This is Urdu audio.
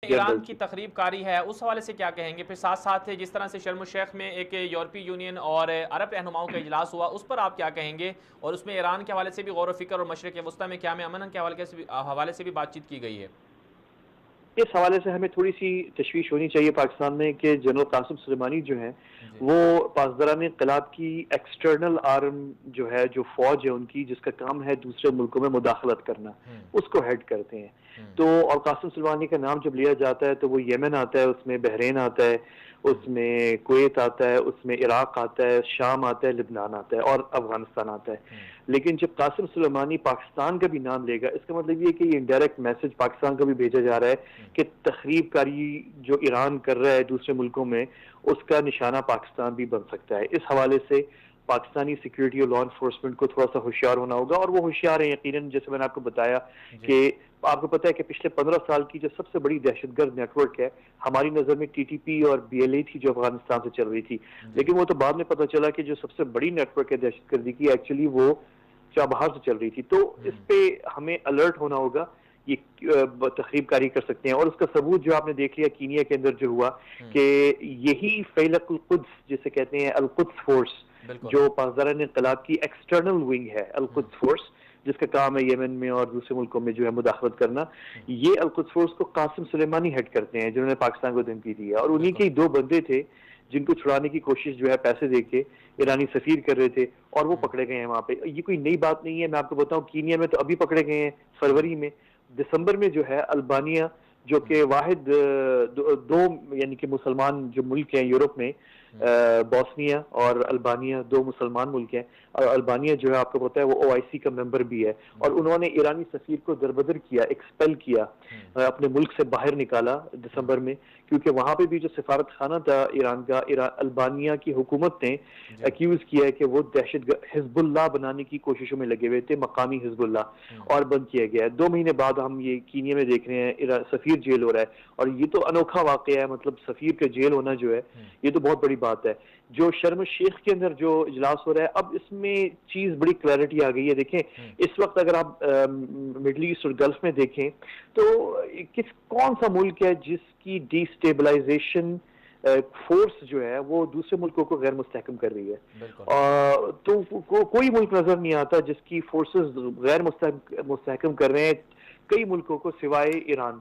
ایران کی تخریب کاری ہے اس حوالے سے کیا کہیں گے؟ پھر ساتھ ساتھ جس طرح سے شرم الشیخ میں ایک یورپی یونین اور عرب رہنماؤں کا اجلاس ہوا اس پر آپ کیا کہیں گے؟ اور اس میں ایران کے حوالے سے بھی غور و فکر اور مشرق وسطیٰ میں قیام امن کے حوالے سے بھی بات چیت کی گئی ہے۔ اس حوالے سے ہمیں تھوڑی سی تشویش ہونی چاہیے پاکستان میں کہ جنرل قاسم سلیمانی جو ہیں جی وہ پاسداران انقلاب کی ایکسٹرنل آرم جو ہے، جو فوج ہے ان کی، جس کا کام ہے دوسرے ملکوں میں مداخلت کرنا، اس کو ہیڈ کرتے ہیں۔ تو اور قاسم سلیمانی کا نام جب لیا جاتا ہے تو وہ یمن آتا ہے، اس میں بحرین آتا ہے، اس میں کویت آتا ہے، اس میں عراق آتا ہے، شام آتا ہے، لبنان آتا ہے اور افغانستان آتا ہے۔ لیکن جب قاسم سلیمانی پاکستان کا بھی نام لے گا، اس کا مطلب یہ کہ یہ انڈائریکٹ میسج پاکستان کو بھی بھیجا جا رہا ہے کہ تخریب کاری جو ایران کر رہا ہے دوسرے ملکوں میں، اس کا نشانہ پاکستان بھی بن سکتا ہے۔ اس حوالے سے پاکستانی سیکیورٹی اور لا انفورسمنٹ کو تھوڑا سا ہوشیار ہونا ہوگا، اور وہ ہوشیار ہیں یقیناً۔ جیسے میں نے آپ کو بتایا کہ آپ کو پتہ ہے کہ پچھلے 15 سال کی جو سب سے بڑی دہشت گرد نیٹ ورک ہے ہماری نظر میں ٹی ٹی پی اور بی ایل اے تھی جو افغانستان سے چل رہی تھی، لیکن وہ تو بعد میں پتہ چلا کہ جو سب سے بڑی نیٹ ورک ہے دہشت گردی کی ایکچولی وہ چابہار سے چل رہی تھی۔ تو اس پہ ہمیں الرٹ ہونا ہوگا، یہ تخریب کاری کر سکتے ہیں۔ اور اس کا ثبوت جو آپ نے دیکھ لیا کینیا کے اندر جو ہوا کہ یہی فیلق القدس جسے کہتے ہیں القدس فورس، جو پاسداران انقلاب کی ایکسٹرنل ونگ ہے، القدس فورس جس کا کام ہے یمن میں اور دوسرے ملکوں میں جو ہے مداخلت کرنا، یہ القدس فورس کو قاسم سلیمانی ہیڈ کرتے ہیں جنہوں نے پاکستان کو دھمکی دی ہے۔ اور انہی کے دو بندے تھے جن کو چھڑانے کی کوشش جو ہے پیسے دے کے ایرانی سفیر کر رہے تھے، اور وہ پکڑے گئے ہیں وہاں پہ۔ یہ کوئی نئی بات نہیں ہے، میں آپ کو بتاؤں کینیا میں تو ابھی پکڑے گئے ہیں فروری میں۔ دسمبر میں جو ہے البانیہ جو کہ واحد دو یعنی کہ مسلمان جو ملک ہیں یورپ میں، بوسنیا اور البانیہ دو مسلمان ملک ہیں، اور البانیہ جو ہے آپ کو پتہ ہے وہ او آئی سی کا ممبر بھی ہے، اور انہوں نے ایرانی سفیر کو دربدر کیا، ایکسپیل کیا، اپنے ملک سے باہر نکالا دسمبر میں، کیونکہ وہاں پہ بھی جو سفارت خانہ تھا ایران کا، البانیہ کی حکومت نے ایکیوز کیا ہے کہ وہ دہشت حزب اللہ بنانے کی کوششوں میں لگے ہوئے تھے، مقامی حزب اللہ، اور بند کیا گیا ہے۔ 2 مہینے بعد ہم یہ کینیا میں دیکھ رہے ہیں سفیر جیل ہو رہا ہے، اور یہ تو انوکھا واقعہ ہے، مطلب سفیر کا جیل ہونا جو ہے یہ تو بہت بڑی بات ہے۔ جو شرم الشیخ کے اندر جو اجلاس ہو رہا ہے، اب اس میں چیز بڑی کلیئرٹی آ گئی ہے۔ دیکھیں اس وقت اگر آپ مڈل ایسٹ اور گلف میں دیکھیں تو کون سا ملک ہے جس کی ڈی اسٹیبلائزیشن فورس جو ہے وہ دوسرے ملکوں کو غیر مستحکم کر رہی ہے؟ تو کوئی ملک نظر نہیں آتا جس کی فورسز غیر مستحکم کر رہے ہیں کئی ملکوں کو سوائے ایران۔